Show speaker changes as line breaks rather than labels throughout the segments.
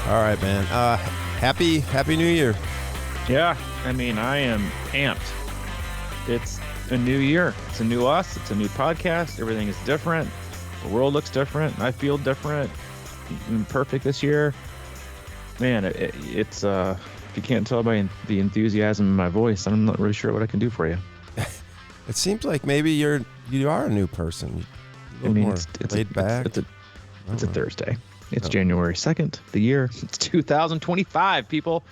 All right, man. Happy New Year.
Yeah, I mean, I am amped. It's a new year. It's a new us. It's a new podcast. Everything is different. The world looks different. I feel different. I'm perfect this year. Man, it's if you can't tell by the enthusiasm in my voice, I'm not really sure what I can do for you.
It seems like maybe you are a new person. A little more laid back.
It's a Thursday. It's January 2nd, the year. It's 2025, people.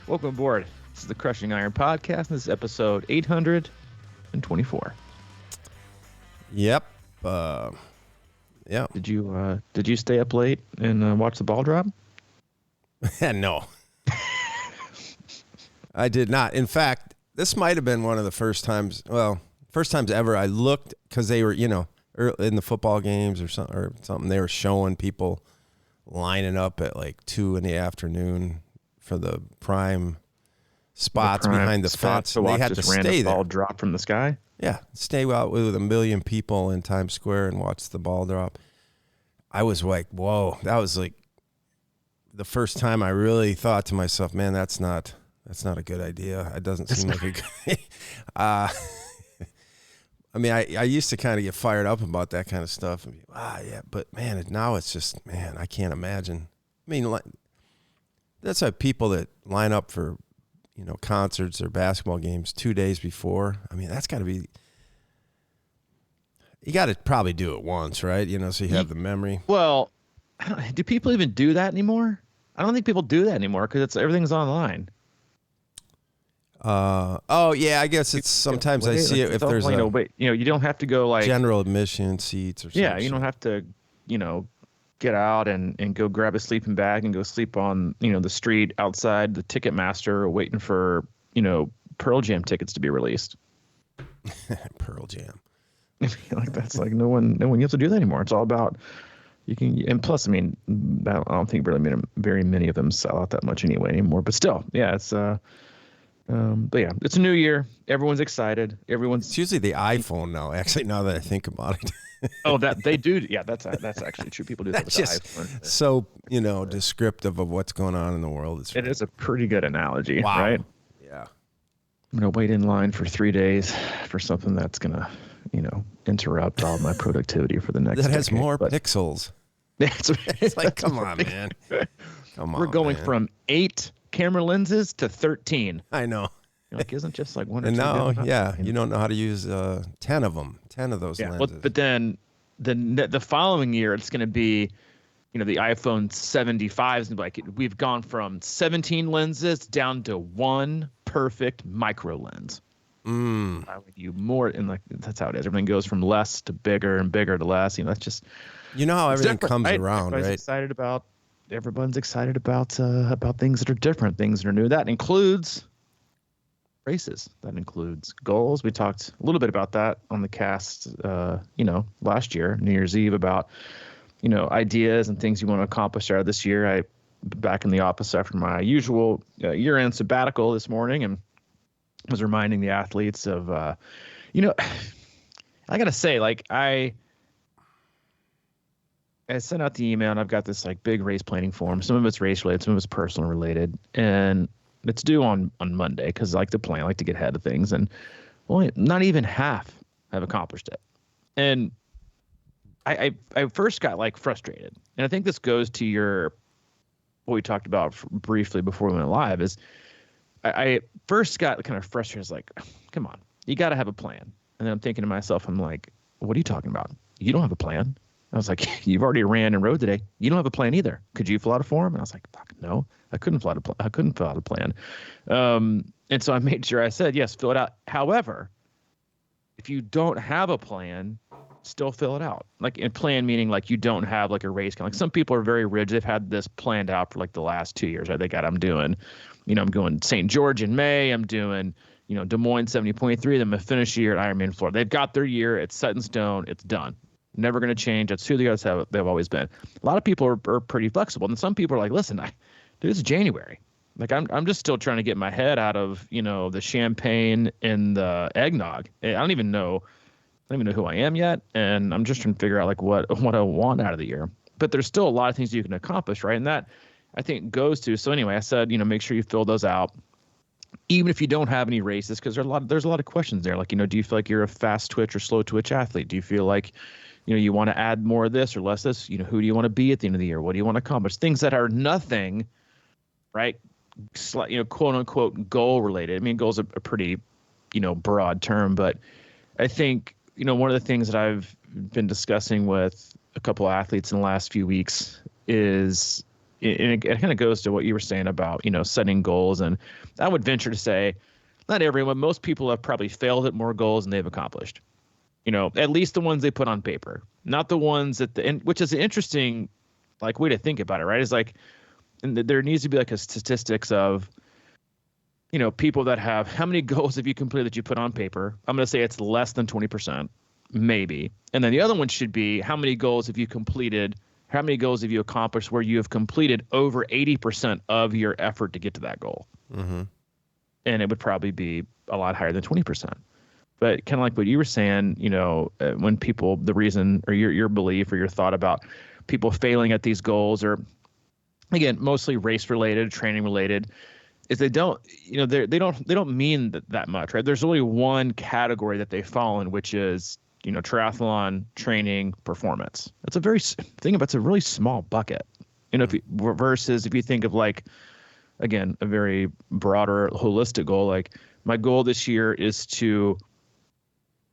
Welcome aboard. This is the Crushing Iron Podcast, and this is episode 824.
Yep. Yeah.
Did you stay up late and watch the ball drop?
No. I did not. In fact, this might have been one of the first times ever I looked, because they were, in the football games or something, they were showing people lining up at like 2 p.m. for the prime spots behind the fence.
So they had to stay there. Ball drop from the sky.
Yeah, stay out with a million people in Times Square and watch the ball drop. I was like, whoa, that was like the first time I really thought to myself, man, that's not a good idea. It doesn't seem like a good I mean, I used to kind of get fired up about that kind of stuff. And be, yeah, but man, now it's just, man, I can't imagine. I mean, that's why people that line up for, concerts or basketball games 2 days before. I mean, that's got to be, you got to probably do it once, right? So you have the memory.
Well, do people even do that anymore? I don't think people do that anymore because everything's online.
Oh yeah, I guess it's sometimes I see it if there's
you don't have to go like
general admission seats or something.
Yeah, you don't have to, get out and go grab a sleeping bag and go sleep on, the street outside the Ticketmaster waiting for, Pearl Jam tickets to be released.
Pearl Jam.
Like that's like no one you have to do that anymore. It's all about and plus, I mean, I don't think very many of them sell out that much anymore. But still, yeah, it's but yeah, it's a new year. Everyone's excited.
It's usually the iPhone now. Actually, now that I think about it.
Oh, that they do. Yeah, that's actually true. People do that with the iPhone.
So descriptive of what's going on in the world.
It is a pretty good analogy,
wow.
Right?
Yeah.
I'm gonna wait in line for 3 days for something that's gonna, interrupt all my productivity for the next.
That has more pixels. It's like, come on, man. Come on.
We're going from 8 camera lenses to 13.
I know.
Like, isn't just like one or
and
two?
And now, yeah, you don't know how to use 10 of them, 10 of those lenses.
But then the following year, it's going to be, the iPhone 75s. Like, we've gone from 17 lenses down to one perfect micro lens. You more, and like that's how it is. Everything goes from less to bigger and bigger to less. That's just.
How everything comes around, right?
Everyone's excited about things that are different, things that are new. That includes races. That includes goals. We talked a little bit about that on the cast, last year, New Year's Eve, about, ideas and things you want to accomplish out of this year. I back in the office after my usual year-end sabbatical this morning and was reminding the athletes of, I got to say, like, I sent out the email and I've got this like big race planning form. Some of it's race related, some of it's personal related, and it's due on Monday because I like to plan, I like to get ahead of things, and not even half have accomplished it. And I first got like frustrated, and I think this goes to what we talked about briefly before we went live. Is I first got kind of frustrated. It's like, come on, you got to have a plan. And then I'm thinking to myself, I'm like, what are you talking about? You don't have a plan. I was like, you've already ran and rode today. You don't have a plan either. Could you fill out a form? And I was like, fuck, no, I couldn't fill out a plan. And so I made sure I said, yes, fill it out. However, if you don't have a plan, still fill it out. Like, in plan meaning like you don't have like a race. Like, some people are very rigid. They've had this planned out for like the last 2 years. Right? I'm doing, I'm going St. George in May. I'm doing, Des Moines 70.3. Then I'm going to finish the year at Ironman Florida. They've got their year. It's set in stone. It's done. Never going to change. That's who they've always been. A lot of people are pretty flexible. And some people are like, listen, this is January. Like, I'm just still trying to get my head out of, the champagne and the eggnog. I don't even know who I am yet. And I'm just trying to figure out like what I want out of the year. But there's still a lot of things you can accomplish, right? And that I think goes to. So anyway, I said, make sure you fill those out, even if you don't have any races, because there's a lot of questions there. Like, do you feel like you're a fast twitch or slow twitch athlete? Do you feel like, you want to add more of this or less of this? Who do you want to be at the end of the year? What do you want to accomplish? Things that are nothing, right? Quote unquote goal related. I mean, goals are a pretty, broad term, but I think, one of the things that I've been discussing with a couple of athletes in the last few weeks is, and it kind of goes to what you were saying about, setting goals. And I would venture to say, not everyone, most people have probably failed at more goals than they've accomplished. At least the ones they put on paper, not the ones which is an interesting, like, way to think about it, right? It's like, and there needs to be like a statistics of, people that have, how many goals have you completed that you put on paper? I'm going to say it's less than 20%, maybe. And then the other one should be, how many goals have you completed? How many goals have you accomplished where you have completed over 80% of your effort to get to that goal?
Mm-hmm.
And it would probably be a lot higher than 20%. But kind of like what you were saying, when people, the reason or your belief or your thought about people failing at these goals, or again, mostly race related, training related, is they don't mean that much, right? There's only one category that they fall in, which is, triathlon, training, performance. It's a really small bucket, versus if you think of, like, again, a very broader holistic goal, like, my goal this year is to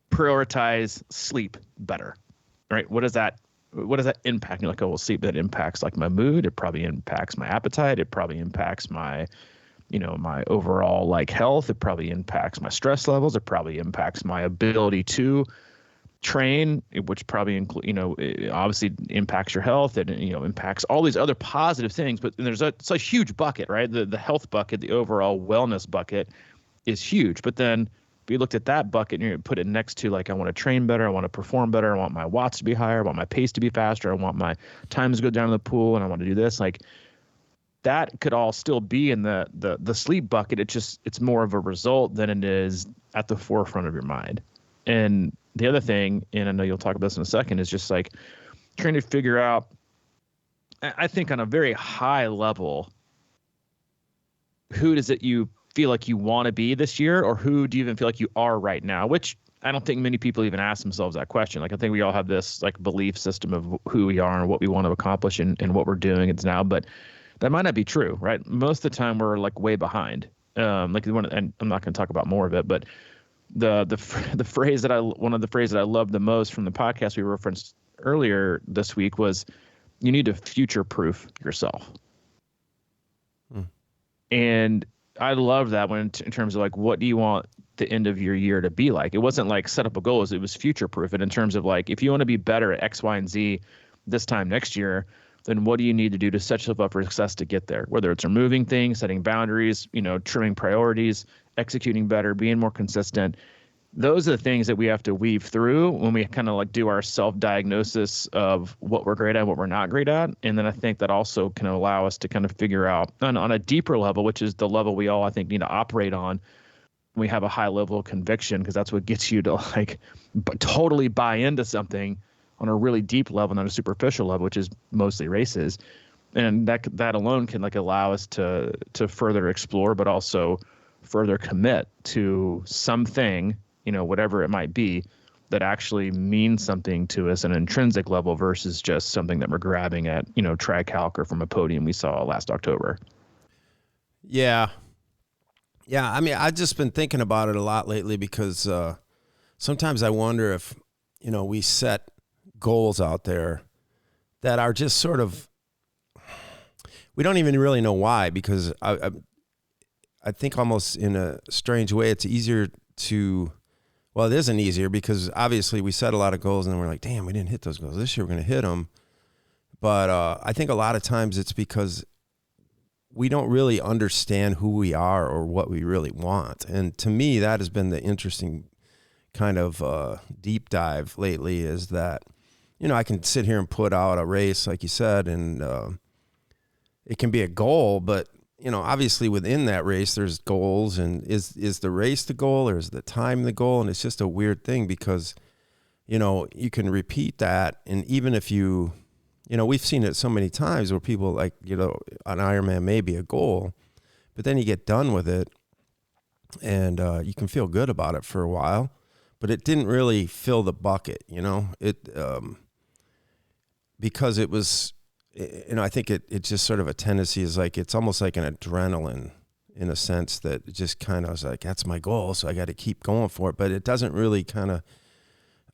prioritize sleep better, right? What does that impact? You're like, oh, well, sleep, that impacts like my mood. It probably impacts my appetite. It probably impacts my, my overall like health. It probably impacts my stress levels. It probably impacts my ability to train, which probably it obviously impacts your health, and impacts all these other positive things. But it's a huge bucket, right? The health bucket, the overall wellness bucket is huge. But then if you looked at that bucket and you put it next to, like, I want to train better, I want to perform better, I want my watts to be higher, I want my pace to be faster, I want my times to go down in the pool, and I want to do this, like, that could all still be in the sleep bucket. It's more of a result than it is at the forefront of your mind. And the other thing, and I know you'll talk about this in a second, is just like trying to figure out, I think on a very high level, who does it you feel like you want to be this year, or who do you even feel like you are right now? Which I don't think many people even ask themselves that question. Like, I think we all have this like belief system of who we are and what we want to accomplish and what we're doing it's now, but that might not be true, right? Most of the time we're like way behind. And I'm not going to talk about more of it, but the phrase one of the phrases that I love the most from the podcast we referenced earlier this week was, you need to future proof yourself. And I love that one in terms of like, what do you want the end of your year to be like? It wasn't like set up a goal, it was future proof. And in terms of like, if you want to be better at X, Y, and Z this time next year, then what do you need to do to set yourself up for success to get there? Whether it's removing things, setting boundaries, trimming priorities, executing better, being more consistent. Those are the things that we have to weave through when we kind of like do our self-diagnosis of what we're great at, what we're not great at. And then I think that also can allow us to kind of figure out on a deeper level, which is the level we all, I think, need to operate on. We have a high level of conviction, because that's what gets you to like totally buy into something on a really deep level, not a superficial level, which is mostly races. And that alone can like allow us to further explore, but also further commit to something, whatever it might be, that actually means something to us at an intrinsic level versus just something that we're grabbing at, tri-calc or from a podium we saw last October.
Yeah. Yeah. I mean, I've just been thinking about it a lot lately, because sometimes I wonder if, we set goals out there that are just sort of, we don't even really know why, because I think almost in a strange way, it's easier to, well, it isn't easier, because obviously we set a lot of goals and then we're like, damn, we didn't hit those goals. This year we're going to hit them. But I think a lot of times it's because we don't really understand who we are or what we really want. And to me, that has been the interesting kind of deep dive lately, is that, I can sit here and put out a race, like you said, and it can be a goal, but obviously within that race, there's goals, and is the race the goal, or is the time the goal? And it's just a weird thing, because, you can repeat that. And even if you we've seen it so many times where people like, an Ironman may be a goal, but then you get done with it and you can feel good about it for a while, but it didn't really fill the bucket, because it was, I think it just sort of a tendency is like, it's almost like an adrenaline in a sense that it just kind of was like, that's my goal, so I got to keep going for it. But it doesn't really kind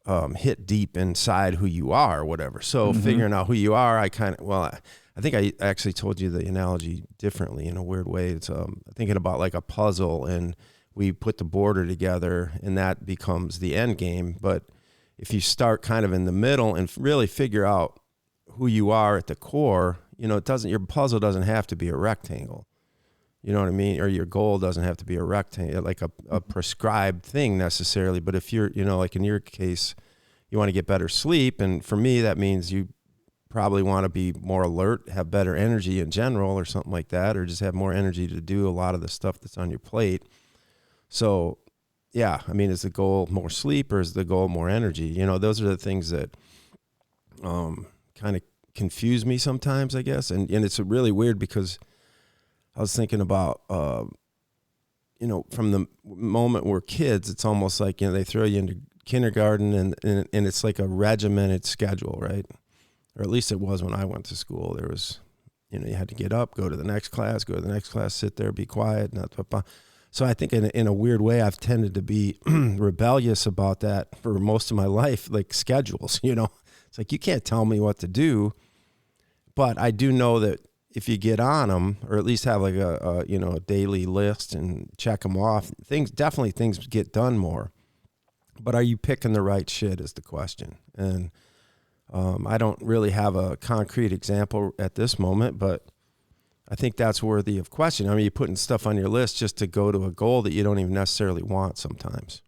of hit deep inside who you are or whatever. So figuring out who you are, I think I actually told you the analogy differently in a weird way. It's thinking about like a puzzle, and we put the border together and that becomes the end game. But if you start kind of in the middle and really figure out who you are at the core, your puzzle doesn't have to be a rectangle. You know what I mean? Or your goal doesn't have to be a rectangle, like a prescribed thing necessarily. But if you're, like in your case, you want to get better sleep. And for me, that means you probably want to be more alert, have better energy in general or something like that, or just have more energy to do a lot of the stuff that's on your plate. So, yeah, I mean, is the goal more sleep or is the goal more energy? Those are the things that kind of confuse me sometimes, I guess. And it's really weird because I was thinking about, from the moment we're kids, it's almost like, they throw you into kindergarten and it's like a regimented schedule, right? Or at least it was when I went to school. There was, you had to get up, go to the next class, sit there, be quiet. So I think in a weird way, I've tended to be rebellious about that for most of my life, like schedules, It's like, you can't tell me what to do, but I do know that if you get on them, or at least have like a daily list and check them off, things get done more. But are you picking the right shit is the question. And I don't really have a concrete example at this moment, but I think that's worthy of question. I mean, you're putting stuff on your list just to go to a goal that you don't even necessarily want sometimes.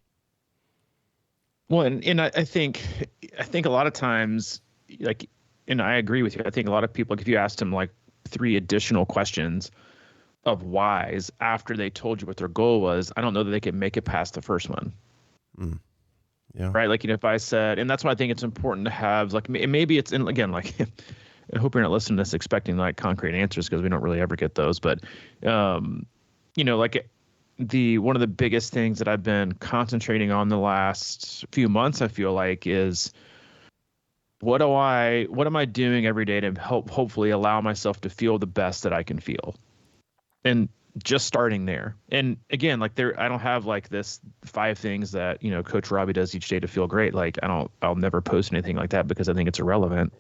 Well, and I think a lot of times, like, and I agree with you. I think a lot of people, like, if you asked them like 3 additional questions of whys after they told you what their goal was, I don't know that they could make it past the first one.
Yeah.
Right. Like, if I said, and that's why I think it's important to have, like, maybe it's in, again, like, I hope you're not listening to this expecting like concrete answers, because we don't really ever get those. But, like one of the biggest things that I've been concentrating on the last few months, I feel like, is what am I doing every day to hopefully allow myself to feel the best that I can feel? And just starting there. And again, like, I don't have like this 5 things that, Coach Robbie does each day to feel great. Like, I'll never post anything like that because I think it's irrelevant.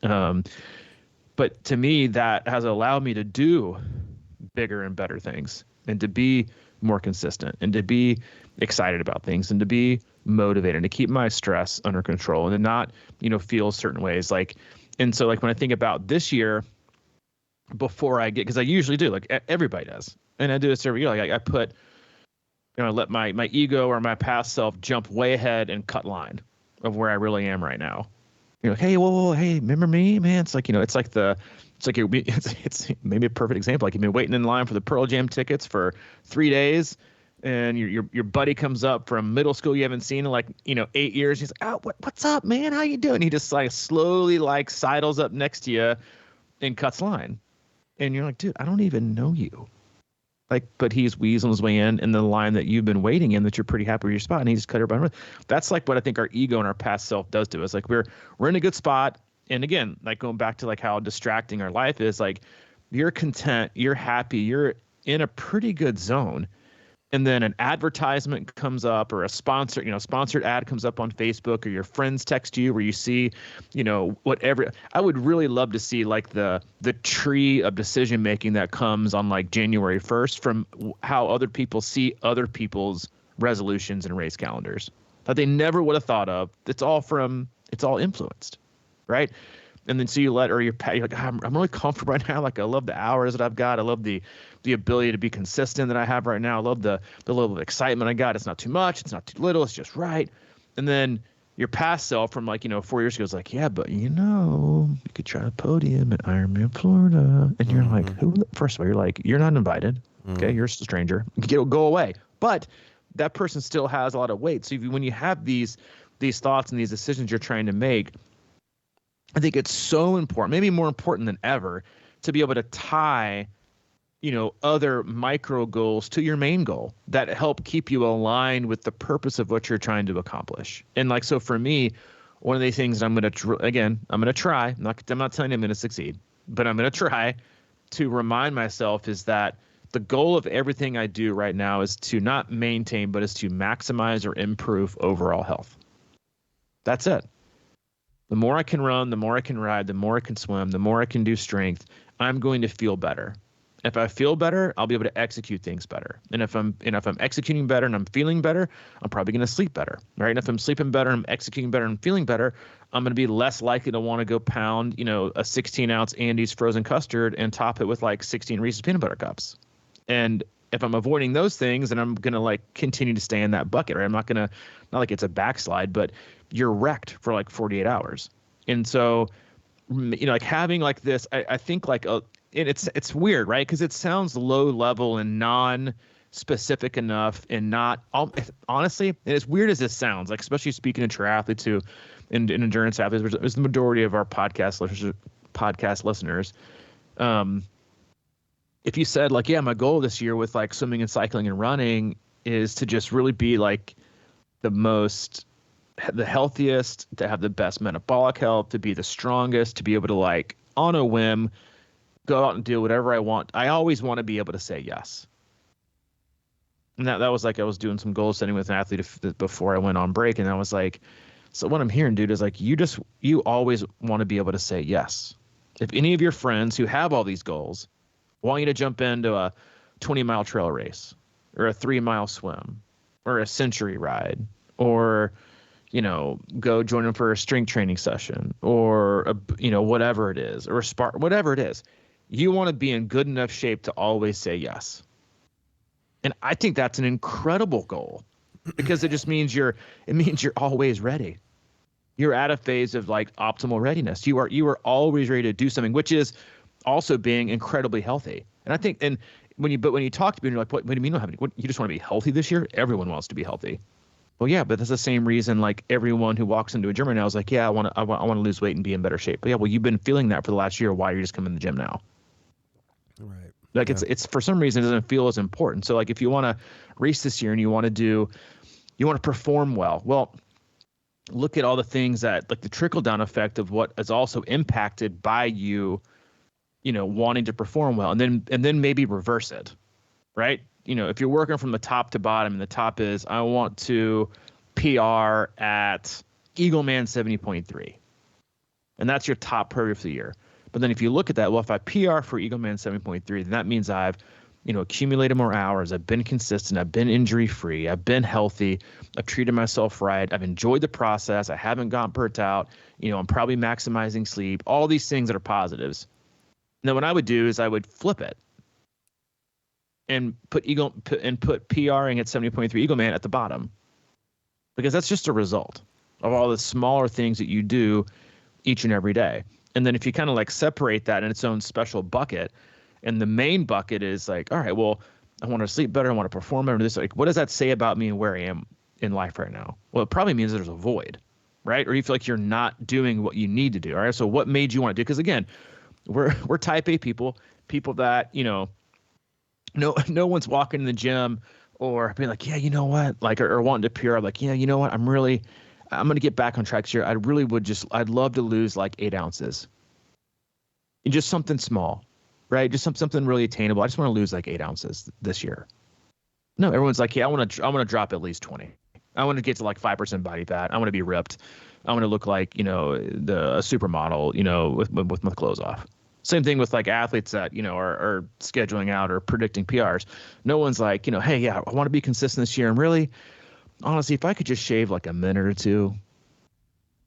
But to me, that has allowed me to do bigger and better things, and to be more consistent, and to be excited about things, and to be motivated, and to keep my stress under control, and to not, feel certain ways. Like, and so like when I think about this year, before I get, because I usually do, like everybody does, and I do this every year. Like, I put, I let my ego or my past self jump way ahead and cut line of where I really am right now. You're like, hey, whoa, hey, remember me, man? It's like, it's maybe a perfect example. Like, you've been waiting in line for the Pearl Jam tickets for 3 days, and your buddy comes up from middle school you haven't seen in like 8 years. He's like, oh, what's up, man? How you doing? He just like slowly like sidles up next to you and cuts line, and you're like, dude, I don't even know you. Like, but he's weaseling his way in the line that you've been waiting in, that you're pretty happy with your spot, and he just cut everybody. That's like what I think our ego and our past self does to us. Like, we're in a good spot, and again, like going back to like how distracting our life is, like, you're content, you're happy, you're in a pretty good zone, and then an advertisement comes up, or a sponsored ad comes up on Facebook, or your friends text you where you see, whatever. I would really love to see like the tree of decision making that comes on like January 1st from how other people see other people's resolutions and race calendars that they never would have thought of. It's all influenced, right? And then so you're like, I'm really comfortable right now. Like, I love the hours that I've got. I love the ability to be consistent that I have right now. I love the level of excitement I got. It's not too much. It's not too little. It's just right. And then your past self from 4 years ago is like, yeah, but you could try a podium at Ironman Florida. And you're like, who? First of all, you're like, you're not invited. Okay. You're a stranger. Go away. But that person still has a lot of weight. So when you have these thoughts and these decisions you're trying to make, I think it's so important, maybe more important than ever, to be able to tie, other micro goals to your main goal that help keep you aligned with the purpose of what you're trying to accomplish. And like, so for me, one of the things that I'm going to, I'm going to try, I'm not telling you I'm going to succeed, but I'm going to try to remind myself is that the goal of everything I do right now is to not maintain, but is to maximize or improve overall health. That's it. The more I can run, the more I can ride, the more I can swim, the more I can do strength, I'm going to feel better. If I feel better, I'll be able to execute things better. And if I'm executing better and I'm feeling better, I'm probably going to sleep better, right? And if I'm sleeping better, I'm executing better and feeling better, I'm going to be less likely to want to go pound, a 16-ounce Andes frozen custard and top it with like 16 Reese's peanut butter cups. And if I'm avoiding those things, then I'm going to like continue to stay in that bucket, right? I'm not like it's a backslide, but you're wrecked for like 48 hours. And so, like having like this, I think like it's weird, right? Because it sounds low level and non-specific enough, and not honestly, and as weird as this sounds, like especially speaking to triathletes who and endurance athletes, which is the majority of our podcast listeners. If you said like, yeah, my goal this year with like swimming and cycling and running is to just really be like the healthiest, to have the best metabolic health, to be the strongest, to be able to like on a whim go out and do whatever I want. I always want to be able to say yes. And that was like I was doing some goal setting with an athlete before I went on break, and I was like, so what I'm hearing, dude, is like you always want to be able to say yes. If any of your friends who have all these goals want you to jump into a 20-mile trail race or a 3-mile swim or a century ride or go join them for a strength training session or whatever it is, or whatever it is, you want to be in good enough shape to always say yes. And I think that's an incredible goal, because it just means you're always ready. You're at a phase of like optimal readiness. You are always ready to do something, which is also being incredibly healthy. And I think, and when you talk to people, you're like, what do you mean you just want to be healthy this year? Everyone wants to be healthy. Well, yeah, but that's the same reason like everyone who walks into a gym right now is like, yeah, I want to lose weight and be in better shape. But yeah, well, you've been feeling that for the last year. Why are you just coming to the gym now?
Right.
Like it's for some reason it doesn't feel as important. So like if you want to race this year and you want to perform well, look at all the things that like the trickle down effect of what is also impacted by you, wanting to perform well, and then maybe reverse it, right? If you're working from the top to bottom, and the top is I want to PR at Eagleman 70.3, and that's your top priority for the year. But then if you look at that, well, if I PR for Eagleman 7.3, then that means I've, accumulated more hours. I've been consistent. I've been injury free. I've been healthy. I've treated myself right. I've enjoyed the process. I haven't gotten burnt out. I'm probably maximizing sleep. All these things that are positives. And then what I would do is I would flip it and put PRing at 70.3 Eagleman at the bottom, because that's just a result of all the smaller things that you do each and every day. And then if you kind of like separate that in its own special bucket, and the main bucket is like, all right, well, I want to sleep better. I want to perform better. This, like, what does that say about me and where I am in life right now? Well, it probably means there's a void, right? Or you feel like you're not doing what you need to do. All right. So what made you want to do? Because again, we're type A people that, no one's walking in the gym or being like, yeah, you know what? Like, or wanting to PR, like, yeah, you know what? I'm going to get back on track this year. I'd love to lose like 8 ounces. And just something small, right? Just something really attainable. I just want to lose like 8 ounces this year. No, everyone's like, yeah, I want to drop at least 20. I want to get to like 5% body fat. I want to be ripped. I want to look like, a supermodel, with my clothes off. Same thing with like athletes that, are scheduling out or predicting PRs. No one's like, hey, yeah, I want to be consistent this year. And really, honestly, if I could just shave like a minute or two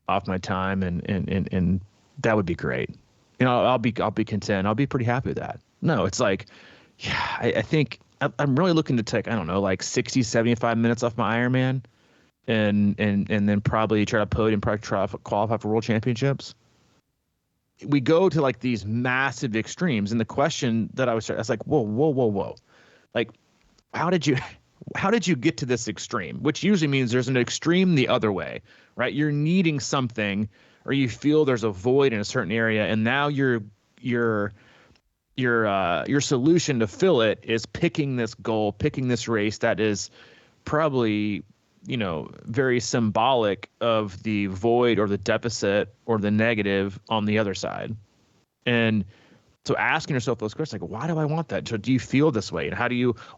off my time and that would be great. I'll be content. I'll be pretty happy with that. No, it's like, yeah, I think I'm really looking to take, I don't know, like 60, 75 minutes off my Ironman and then probably try to podium, probably try to qualify for world championships. We go to like these massive extremes. And the question that I was like, whoa. Like, how did you get to this extreme? Which usually means there's an extreme the other way, right? You're needing something or you feel there's a void in a certain area, and now your your solution to fill it is picking this goal, picking this race that is probably, very symbolic of the void or the deficit or the negative on the other side. And so asking yourself those questions, like, why do I want that? So do you feel this way? And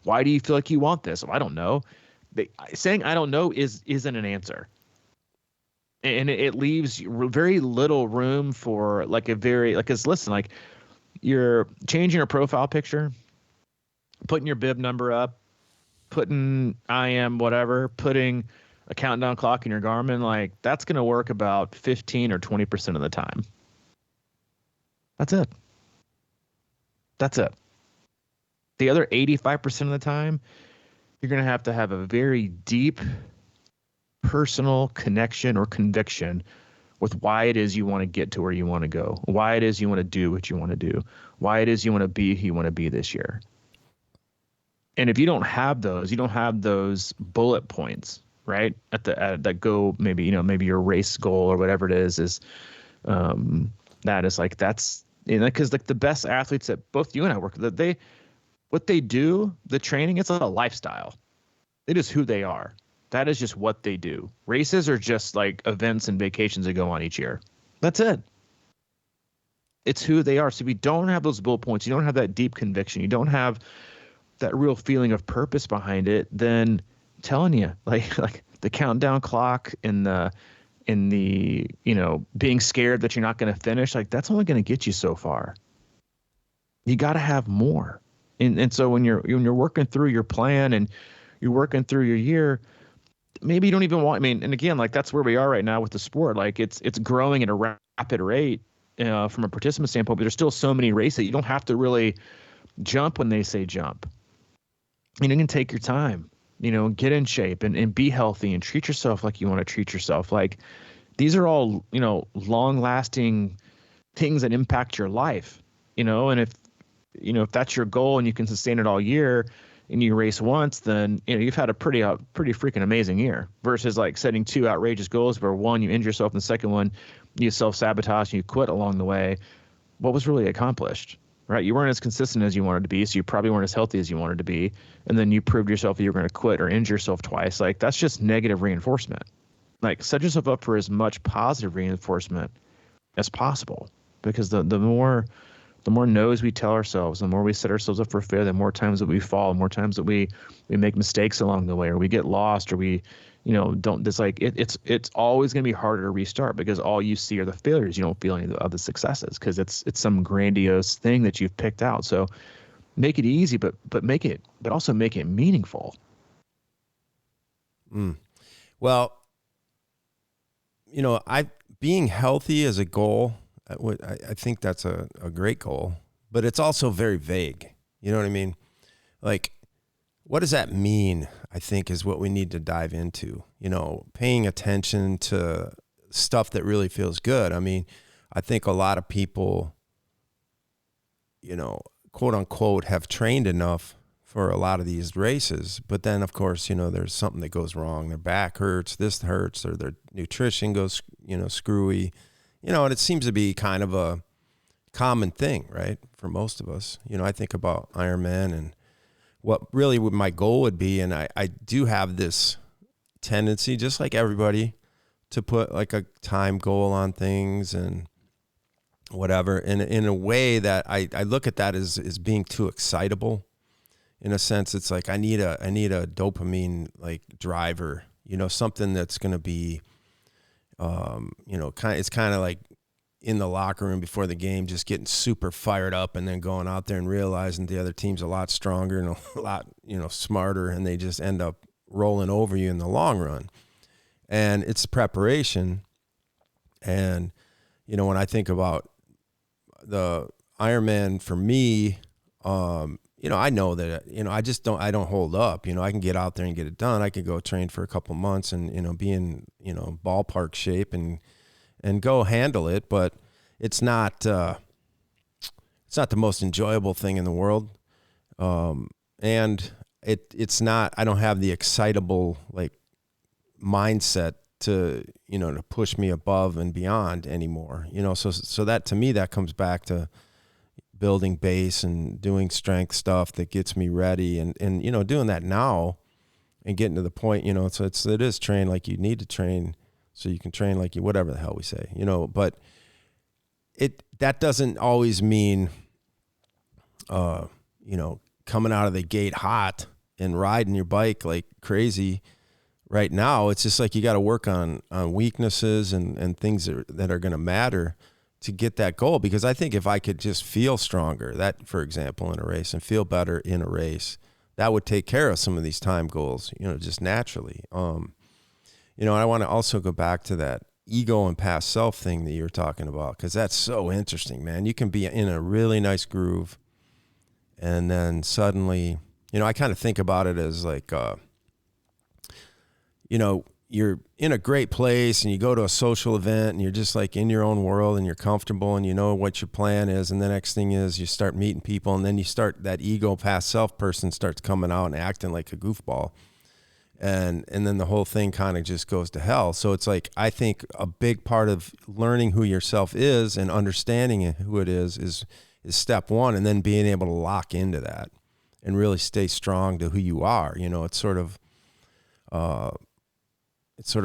why do you feel like you want this? Well, I don't know. Saying I don't know isn't an answer. And it leaves very little room for like listen, like you're changing your profile picture, putting your bib number up, putting I am whatever, putting a countdown clock in your Garmin, like that's going to work about 15 or 20% of the time. That's it. That's it. The other 85% of the time, you're going to have a very deep personal connection or conviction with why it is you want to get to where you want to go, why it is you want to do what you want to do, why it is you want to be who you want to be this year. And if you don't have those bullet points, right, that go maybe your race goal or whatever it is that is like, that's, because like the best athletes that both you and I work with, what they do, the training, it's a lifestyle. It is who they are. That is just what they do. Races are just like events and vacations that go on each year. That's it. It's who they are. So if you don't have those bullet points, you don't have that deep conviction, you don't have that real feeling of purpose behind it, then I'm telling you, like the countdown clock and the being scared that you're not going to finish, like that's only going to get you so far. You got to have more. And so when you're working through your plan and you're working through your year, maybe you don't even want, and again, like that's where we are right now with the sport. Like it's growing at a rapid rate from a participant standpoint, but there's still so many races. You don't have to really jump when they say jump. You can take your time, get in shape and be healthy and treat yourself like you want to treat yourself. Like these are all, long lasting things that impact your life, and if that's your goal and you can sustain it all year and you race once, then, you've had a pretty freaking amazing year versus like setting two outrageous goals where one, you injure yourself and the second one, you self-sabotage and you quit along the way. What was really accomplished? Right? You weren't as consistent as you wanted to be, so you probably weren't as healthy as you wanted to be. And then you proved yourself that you were going to quit or injure yourself twice. Like that's just negative reinforcement. Like set yourself up for as much positive reinforcement as possible, because the more no's we tell ourselves, the more we set ourselves up for failure, the more times that we fall, the more times that we make mistakes along the way, or we get lost, or we don't, it's like it's always going to be harder to restart because all you see are the failures. You don't feel any of the successes because it's some grandiose thing that you've picked out. So make it easy, but also make it meaningful.
Well, being healthy as a goal, I think that's a great goal, but it's also very vague. You know what I mean? Like, what does that mean? I think is what we need to dive into, paying attention to stuff that really feels good. I think a lot of people, quote unquote, have trained enough for a lot of these races. But then of course, there's something that goes wrong. Their back hurts, this hurts, or their nutrition goes, screwy, and it seems to be kind of a common thing, right? For most of us, I think about Ironman and what really my goal would be. And I do have this tendency, just like everybody, to put like a time goal on things and whatever. And in a way that I look at that as being too excitable. In a sense, it's like I need a dopamine like driver, something that's going to be, it's kind of like in the locker room before the game, just getting super fired up and then going out there and realizing the other team's a lot stronger and a lot, smarter, and they just end up rolling over you in the long run. And it's preparation. And, when I think about the Ironman for me, I know that, I don't hold up, I can get out there and get it done. I could go train for a couple months and, be in, ballpark shape and go handle it. But it's not the most enjoyable thing in the world. And it's not, I don't have the excitable like mindset to, to push me above and beyond anymore. So that to me, that comes back to building base and doing strength stuff that gets me ready, and doing that now and getting to the point, so it is train like you need to train so you can train like you, whatever the hell we say, but that doesn't always mean, coming out of the gate hot and riding your bike like crazy right now. It's just like you got to work on weaknesses and things that are going to matter to get that goal. Because I think if I could just feel stronger, that, for example, in a race, and feel better in a race, that would take care of some of these time goals, just naturally. And I want to also go back to that ego and past self thing that you were talking about, because that's so interesting, man. You can be in a really nice groove, and then suddenly, I kind of think about it as like, you're in a great place and you go to a social event and you're just like in your own world and you're comfortable and you know what your plan is. And the next thing is you start meeting people, and then that ego past self person starts coming out and acting like a goofball. And then the whole thing kind of just goes to hell. So it's like, I think a big part of learning who yourself is and understanding who it is step one, and then being able to lock into that and really stay strong to who you are. It's sort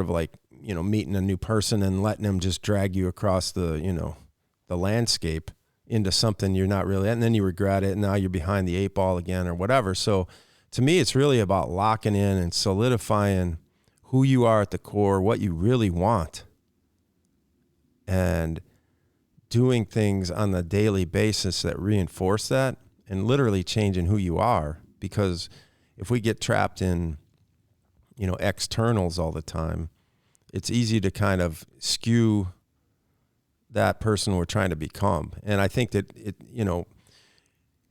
of like, meeting a new person and letting them just drag you across the landscape into something you're not really, and then you regret it, and now you're behind the eight ball again or whatever. So to me, it's really about locking in and solidifying who you are at the core, what you really want, and doing things on a daily basis that reinforce that, and literally changing who you are. Because if we get trapped in, externals all the time, it's easy to kind of skew that person we're trying to become. And I think that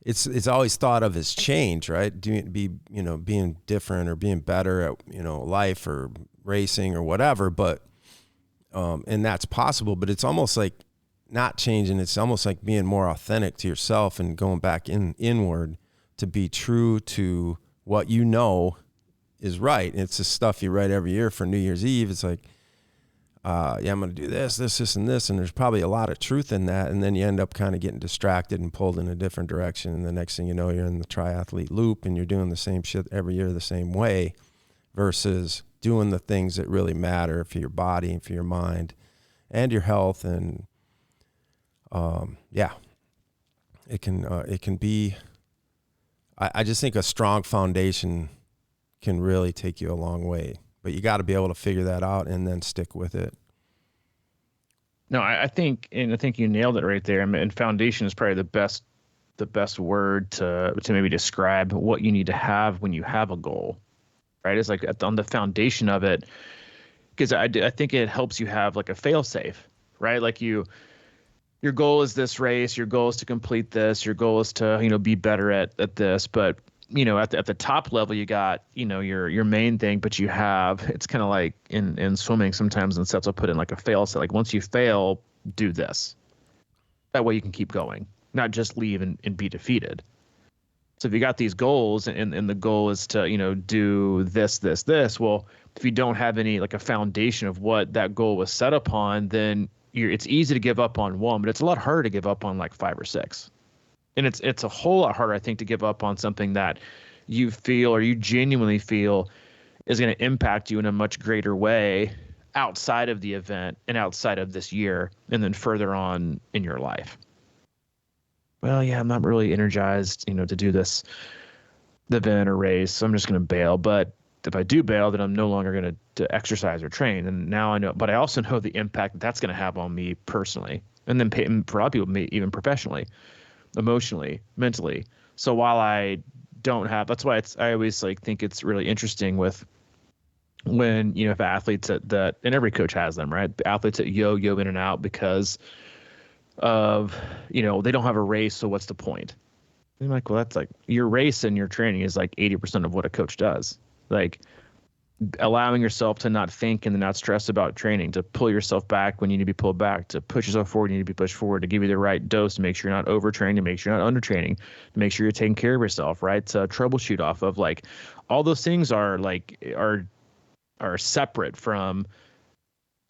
it's always thought of as change, right? Being different or being better at, life or racing or whatever. But, and that's possible, but it's almost like not changing. It's almost like being more authentic to yourself and going back inward to be true to what is right. And it's the stuff you write every year for New Year's Eve. It's like, I'm going to do this, and this. And there's probably a lot of truth in that. And then you end up kind of getting distracted and pulled in a different direction. And the next thing you know, you're in the triathlete loop and you're doing the same shit every year the same way, versus doing the things that really matter for your body and for your mind and your health. And, it can be, I just think a strong foundation can really take you a long way, but you got to be able to figure that out and then stick with it.
No, I think you nailed it right there. I mean, and foundation is probably the best word to maybe describe what you need to have when you have a goal, right? It's like on the foundation of it, because I think it helps you have like a fail safe, right? Like your goal is this race, your goal is to complete this, your goal is to, be better at this, but at the top level, you got, your main thing, but it's kind of like in swimming sometimes, and sets will put in like a fail set. Like once you fail, do this. That way you can keep going, not just leave and be defeated. So if you got these goals and the goal is to, do this, well, if you don't have any, like a foundation of what that goal was set upon, then it's easy to give up on one, but it's a lot harder to give up on like 5 or 6. And it's a whole lot harder, I think, to give up on something that you feel or you genuinely feel is going to impact you in a much greater way outside of the event and outside of this year, and then further on in your life. Well, yeah, I'm not really energized, to do the event or race, so I'm just going to bail. But if I do bail, then I'm no longer going to exercise or train. And now I know, but I also know the impact that's going to have on me personally, and then for a lot of people, even professionally, emotionally, mentally. So while I don't have, that's why I always think it's really interesting with when, if athletes that, and every coach has them, right? Athletes that yo in and out because of, they don't have a race. So what's the point? And I'm like, well, that's like your race and your training is like 80% of what a coach does. Like allowing yourself to not think and not stress about training, to pull yourself back when you need to be pulled back, to push yourself forward when you need to be pushed forward, to give you the right dose, to make sure you're not overtraining, to make sure you're not undertraining, to make sure you're taking care of yourself, right? To troubleshoot off of, like, all those things are separate from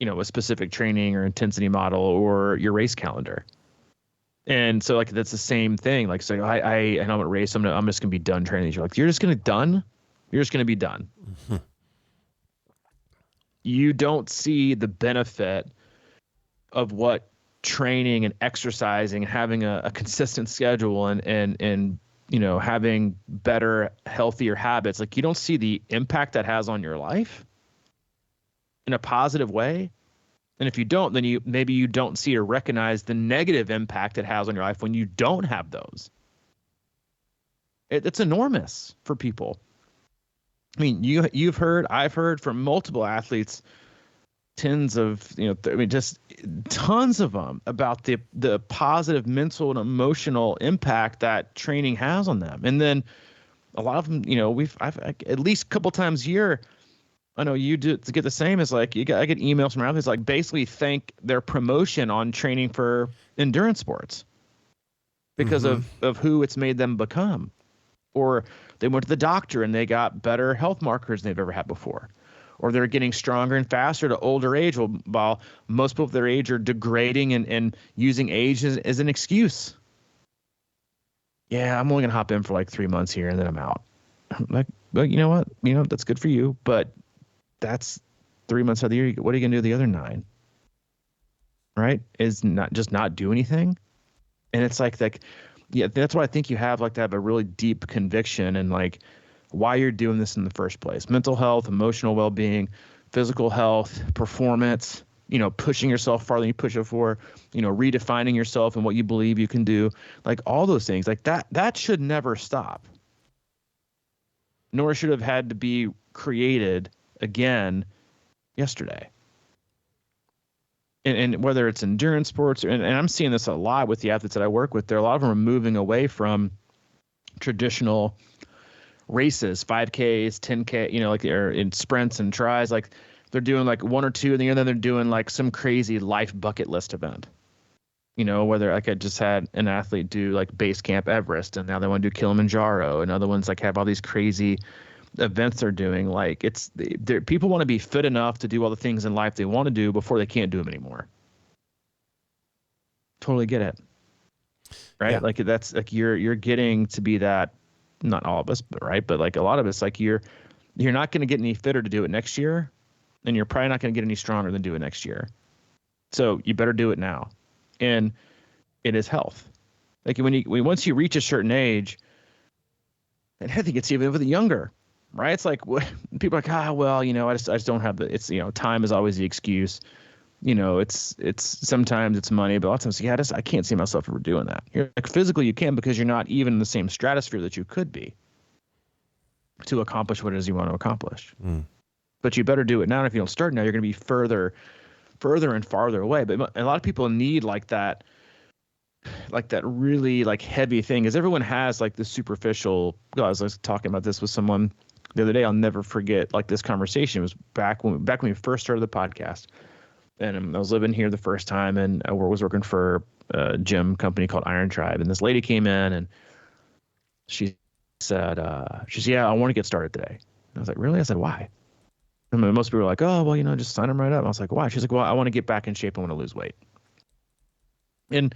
a specific training or intensity model or your race calendar. And so like that's the same thing. Like say I know I'm gonna race. I'm just gonna be done training. You're like you're just gonna be done. You don't see the benefit of what training and exercising and having a consistent schedule and having better, healthier habits. Like you don't see the impact that has on your life in a positive way. And if you don't, then maybe you don't see or recognize the negative impact it has on your life when you don't have those. It's enormous for people. I mean, I've heard from multiple athletes, just tons of them about the positive mental and emotional impact that training has on them. And then a lot of them, I've at least a couple times a year, I know you do to get the same as like I get emails from athletes like basically thank their promotion on training for endurance sports because of who it's made them become. Or they went to the doctor and they got better health markers than they've ever had before. Or they're getting stronger and faster to older age, while most people of their age are degrading and using age as an excuse. Yeah, I'm only going to hop in for like 3 months here and then I'm out. I'm like, well, you know what? That's good for you, but that's 3 months out of the year. What are you going to do the other 9? Right? Is not do anything. And it's like, yeah, that's why I think you have like to have a really deep conviction and like why you're doing this in the first place. Mental health, emotional well-being, physical health, performance, pushing yourself farther than you push it for, redefining yourself and what you believe you can do. Like all those things like that should never stop. Nor should have had to be created again yesterday. And whether it's endurance sports, and I'm seeing this a lot with the athletes that I work with, a lot of them are moving away from traditional races, 5Ks, 10K, like they're in sprints and tries, like they're doing like 1 or 2, and then they're doing like some crazy life bucket list event. Whether like I just had an athlete do like base camp Everest, and now they want to do Kilimanjaro, and other ones like have all these crazy events they're doing. Like people want to be fit enough to do all the things in life they want to do before they can't do them anymore. Totally get it. Right. Yeah. Like that's like you're getting to be that, not all of us, but right. But like a lot of us, like you're not going to get any fitter to do it next year, and you're probably not going to get any stronger than do it next year. So you better do it now. And it is health. Like once you reach a certain age, and I think it's even with the younger, right? It's like people are like, I just don't have it's, time is always the excuse. It's sometimes it's money, but a lot of times, I can't see myself ever doing that. You're like physically you can, because you're not even in the same stratosphere that you could be to accomplish what it is you want to accomplish. But you better do it now. And if you don't start now, you're going to be further and farther away. But a lot of people need like that really like heavy thing, because everyone has like the superficial. I was talking about this with someone the other day. I'll never forget like this conversation. It was back when we first started the podcast, and I was living here the first time, and I was working for a gym company called Iron Tribe, and this lady came in and she said, yeah, I want to get started today. And I was like, really? I said, why? And most people were like, oh, well, just sign them right up. And I was like, why? She's like, well, I want to get back in shape. I want to lose weight. And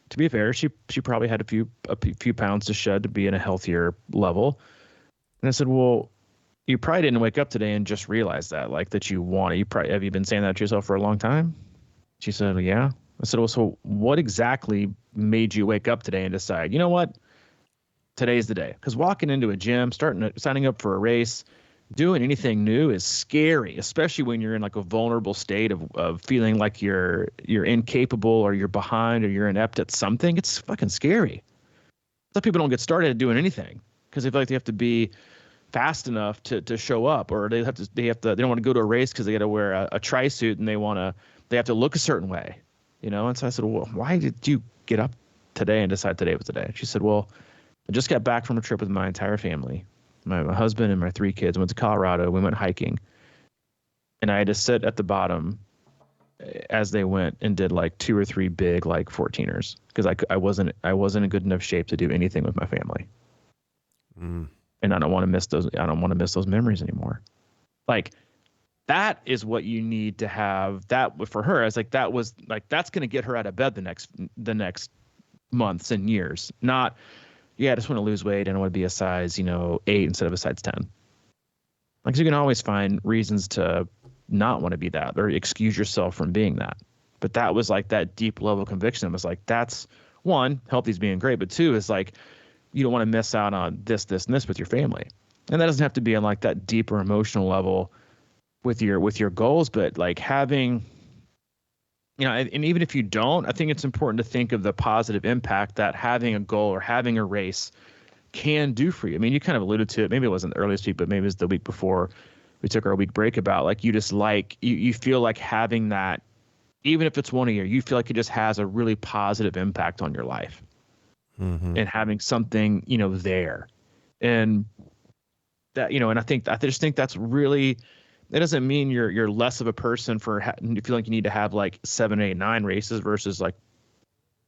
to be fair, she probably had a few pounds to shed to be in a healthier level. And I said, well, you probably didn't wake up today and just realize that, like that you want it. Have you been saying that to yourself for a long time? She said, well, yeah. I said, well, so what exactly made you wake up today and decide, you know what, today's the day? Because walking into a gym, signing up for a race, doing anything new is scary, especially when you're in like a vulnerable state of feeling like you're incapable, or you're behind, or you're inept at something. It's fucking scary. Some people don't get started doing anything because they feel like they have to be fast enough to show up, or they don't want to go to a race because they got to wear a tri-suit and they have to look a certain way, And so I said, well, why did you get up today and decide today was the day? She said, well, I just got back from a trip with my entire family. My husband and my 3 kids went to Colorado. We went hiking, and I had to sit at the bottom as they went and did like 2 or 3 big like 14ers because I wasn't in good enough shape to do anything with my family. And I don't want to miss those. I don't want to miss those memories anymore. Like that is what you need to have. That for her, I was like, that was like, that's going to get her out of bed the next months and years. Not, yeah, I just want to lose weight and I want to be a size, 8 instead of a size 10. Like, so you can always find reasons to not want to be that or excuse yourself from being that. But that was like that deep level conviction. It was like, that's one, healthy's being great, but two is like, you don't want to miss out on this, this, and this with your family. And that doesn't have to be on like that deeper emotional level with your goals, but like having, and even if you don't, I think it's important to think of the positive impact that having a goal or having a race can do for you. I mean, you kind of alluded to it. Maybe it wasn't the earliest week, but maybe it was the week before we took our week break about like, you just like, you feel like having that, even if it's one a year, you feel like it just has a really positive impact on your life.
Mm-hmm.
And having something, there. And that, and I just think that's really, it doesn't mean you're less of a person for you feel like you need to have like 7, 8, 9 races versus like,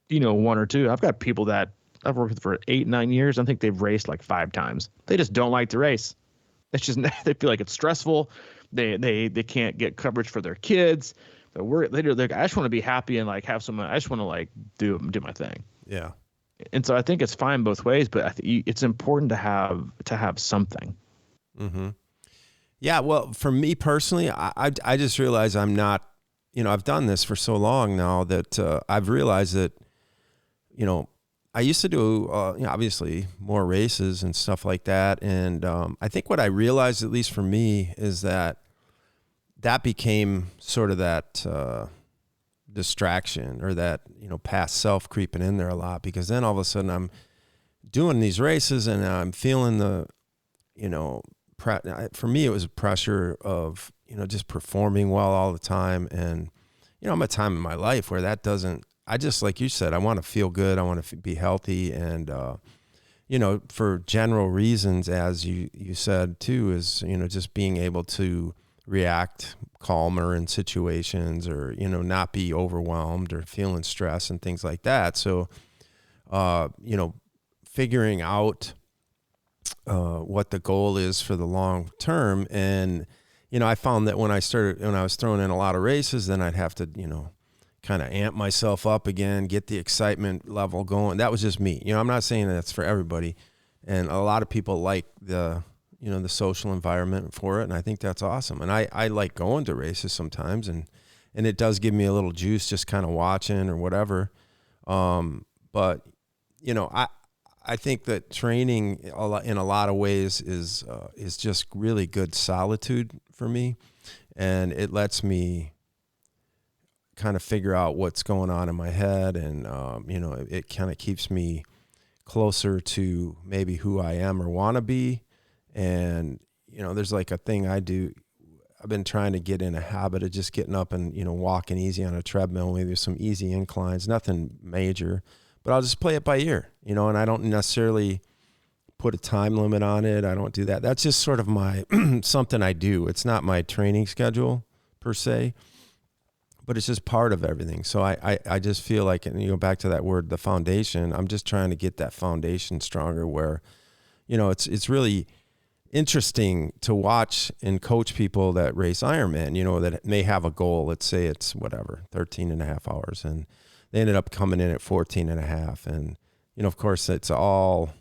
1 or 2. I've got people that I've worked with for 8, 9 years. I think they've raced like 5 times. They just don't like to race. It's just, they feel like it's stressful. They can't get coverage for their kids. I just want to be happy and like have someone, I just want to like do my thing.
Yeah.
And so I think it's fine both ways, but I think it's important to have something.
Mm-hmm. Yeah. Well, for me personally, I just realized I'm not, I've done this for so long now that I've realized that, I used to do, obviously more races and stuff like that. And I think what I realized, at least for me, is that became sort of that distraction or that, past self creeping in there a lot, because then all of a sudden I'm doing these races and I'm feeling the, for me, it was a pressure of, just performing well all the time. And, I'm at a time in my life where that doesn't, I just, like you said, I want to feel good. I want to be healthy. And, for general reasons, as you said too, is, just being able to react calmer in situations or, not be overwhelmed or feeling stress and things like that. So, figuring out what the goal is for the long term. And, I found that when I was throwing in a lot of races, then I'd have to, kind of amp myself up again, get the excitement level going. That was just me. I'm not saying that's for everybody. And a lot of people like the social environment for it. And I think that's awesome. And I like going to races sometimes, and it does give me a little juice just kind of watching or whatever. But, I think that training in a lot of ways is just really good solitude for me. And it lets me kind of figure out what's going on in my head. And, it kind of keeps me closer to maybe who I am or want to be. And, there's like a thing I do. I've been trying to get in a habit of just getting up and, walking easy on a treadmill, maybe some easy inclines, nothing major, but I'll just play it by ear, and I don't necessarily put a time limit on it. I don't do that. That's just sort of my, something I do. It's not my training schedule per se, but it's just part of everything. So I just feel like, and you go back to that word, the foundation, I'm just trying to get that foundation stronger where, it's really interesting to watch and coach people that race Ironman, that may have a goal. Let's say it's 13 and a half hours, and they ended up coming in at 14 and a half. And, of course it's all,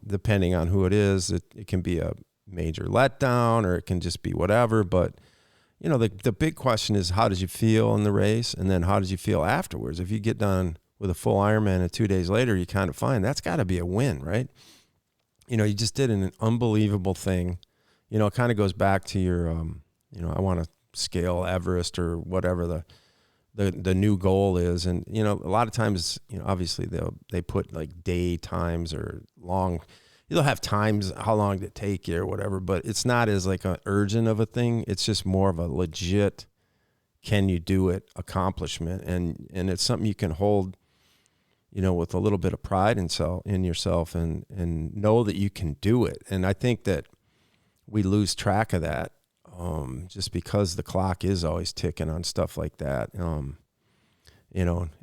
depending on who it is, it can be a major letdown or it can just be whatever. But, the big question is, how did you feel in the race? And then how did you feel afterwards? If you get done with a full Ironman and 2 days later, you kind of find that's got to be a win, right? You just did an unbelievable thing. It kind of goes back to your, I want to scale Everest or whatever the new goal is. And, a lot of times, obviously they put like day times or long, they'll have times, how long did it take you or whatever, but it's not as like an urgent of a thing. It's just more of a legit, can you do it accomplishment. And it's something you can hold, with a little bit of pride in yourself and know that you can do it. And I think that we lose track of that just because the clock is always ticking on stuff like that. And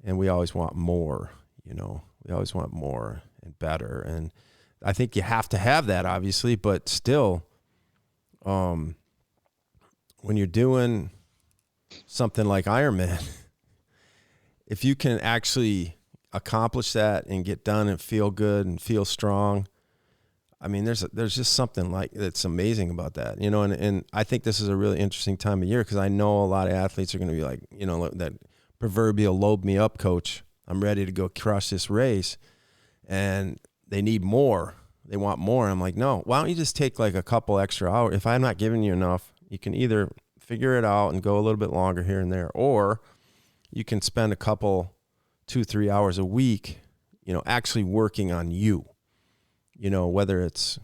we always want more, we always want more and better. And I think you have to have that, obviously, but still, when you're doing something like Ironman, if you can actually accomplish that and get done and feel good and feel strong, I mean, there's just something like that's amazing about that, you know. And I think this is a really interesting time of year because I know a lot of athletes are going to be like, you know, that proverbial load me up, coach. I'm ready to go crush this race, and they need more. They want more. I'm like, no, why don't you just take like a couple extra hours? If I'm not giving you enough, you can either figure it out and go a little bit longer here and there, or you can spend a couple, 2-3 hours a week, you know, actually working on you, you know, whether it's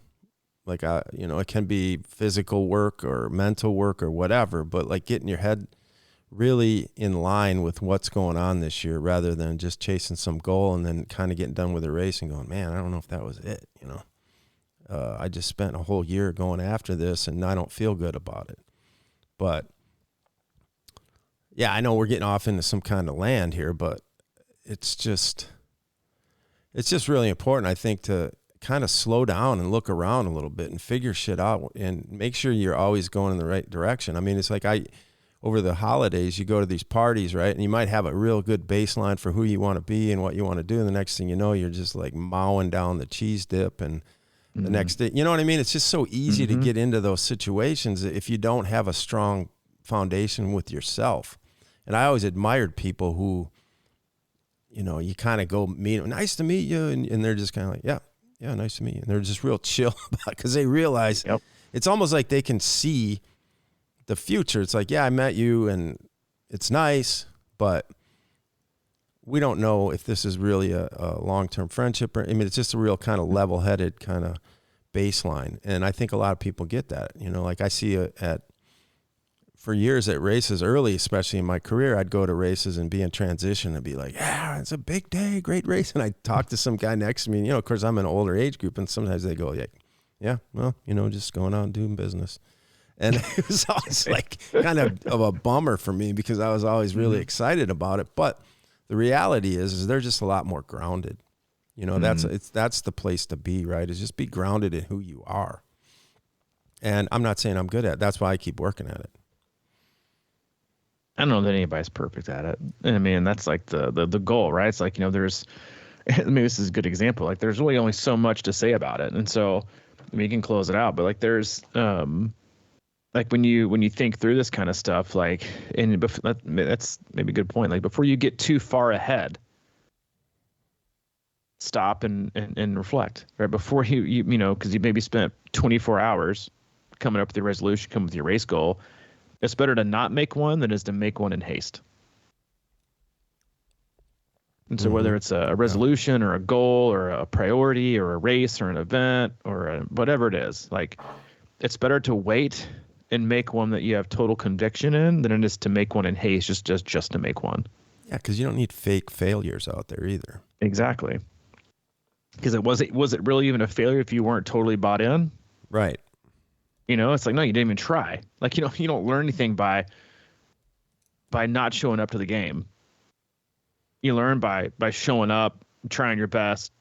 like, you know, it can be physical work or mental work or whatever, but like getting your head really in line with what's going on this year rather than just chasing some goal and then kind of getting done with the race and going, man, I don't know if that was it, you know. I just spent a whole year going after this and I don't feel good about it. But yeah, I know we're getting off into some kind of land here, but it's just really important, I think, to kind of slow down and look around a little bit and figure shit out and make sure you're always going in the right direction. I mean, it's like over the holidays, you go to these parties, right? And you might have a real good baseline for who you want to be and what you want to do. And the next thing you know, you're just like mowing down the cheese dip and the next day, you know what I mean? It's just so easy to get into those situations if you don't have a strong foundation with yourself. And I always admired people who, you know, you kind of go meet them, nice to meet you. And they're just kind of like, yeah, nice to meet you. And they're just real chill about it because they realize it's almost like they can see the future. It's like, yeah, I met you and it's nice, but we don't know if this is really a long-term friendship. I mean, it's just a real kind of level-headed kind of baseline. And I think a lot of people get that, you know, like I see for years at races early, especially in my career, I'd go to races and be in transition and be like, yeah, it's a big day, great race. And I'd talk to some guy next to me, and, you know, of course I'm an older age group and sometimes they go, yeah, well, you know, just going out and doing business. And it was always like kind of a bummer for me because I was always really excited about it. But the reality is they're just a lot more grounded. You know, that's the place to be, right? Is just be grounded in who you are. And I'm not saying I'm good at it. That's why I keep working at it.
I don't know that anybody's perfect at it. I mean, that's like the goal, right? It's like, you know, maybe this is a good example. Like there's really only so much to say about it. And so I mean, you can close it out, but like there's, like when you think through this kind of stuff, like, and that's maybe a good point. Like before you get too far ahead, stop and reflect, right? Before you know, because you maybe spent 24 hours coming up with your resolution, coming with your race goal. It's better to not make one than it is to make one in haste. And so whether it's a resolution or a goal or a priority or a race or an event or whatever it is, like it's better to wait and make one that you have total conviction in than it is to make one in haste just to make one.
Yeah, because you don't need fake failures out there either.
Exactly. Because was it really even a failure if you weren't totally bought in?
Right.
You know, it's like, no, you didn't even try. Like, you know, you don't learn anything by not showing up to the game. You learn by showing up, trying your best,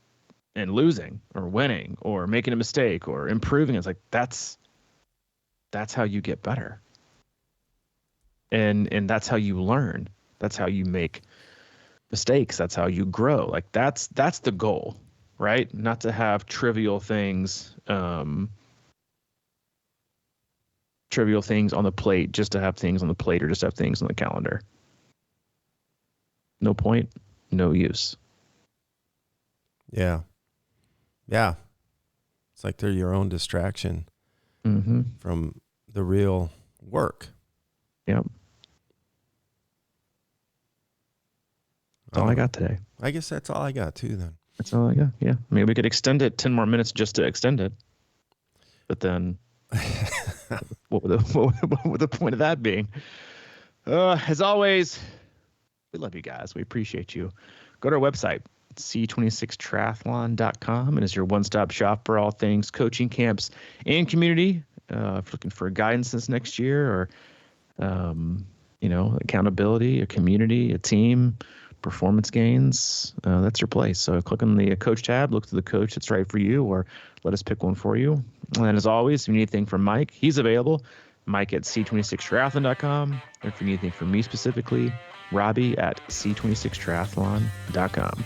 and losing or winning or making a mistake or improving. It's like that's how you get better. And that's how you learn. That's how you make mistakes. That's how you grow. Like that's the goal, right? Not to have trivial things on the plate, just to have things on the plate or just have things on the calendar. No point, no use.
Yeah. Yeah. It's like they're your own distraction from the real work.
Yep. That's all I got today.
I guess that's all I got too then.
That's all I got. Yeah. I mean, we could extend it 10 more minutes just to extend it. But then what would the point of that being? As always, we love you guys. We appreciate you. Go to our website, c26triathlon.com, and it's your one-stop shop for all things coaching camps and community. If you're looking for guidance this next year or, you know, accountability, a community, a team, performance gains, that's your place. So click on the coach tab, look to the coach that's right for you, or let us pick one for you. And as always, if you need anything from Mike, he's available. Mike at c26triathlon.com. Or if you need anything from me specifically, Robbie at c26triathlon.com.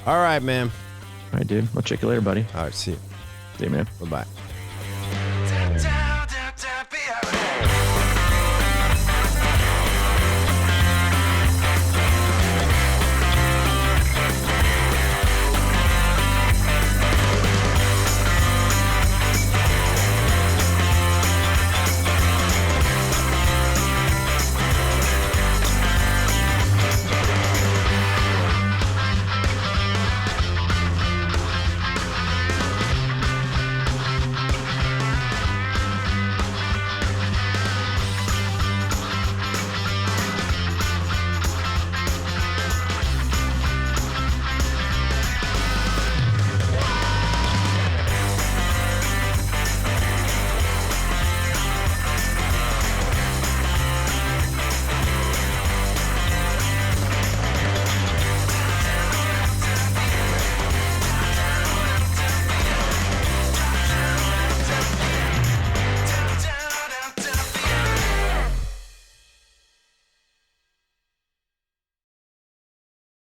All right, man.
All right, dude. I'll check you later, buddy.
All right, see you.
See you, man.
Bye-bye.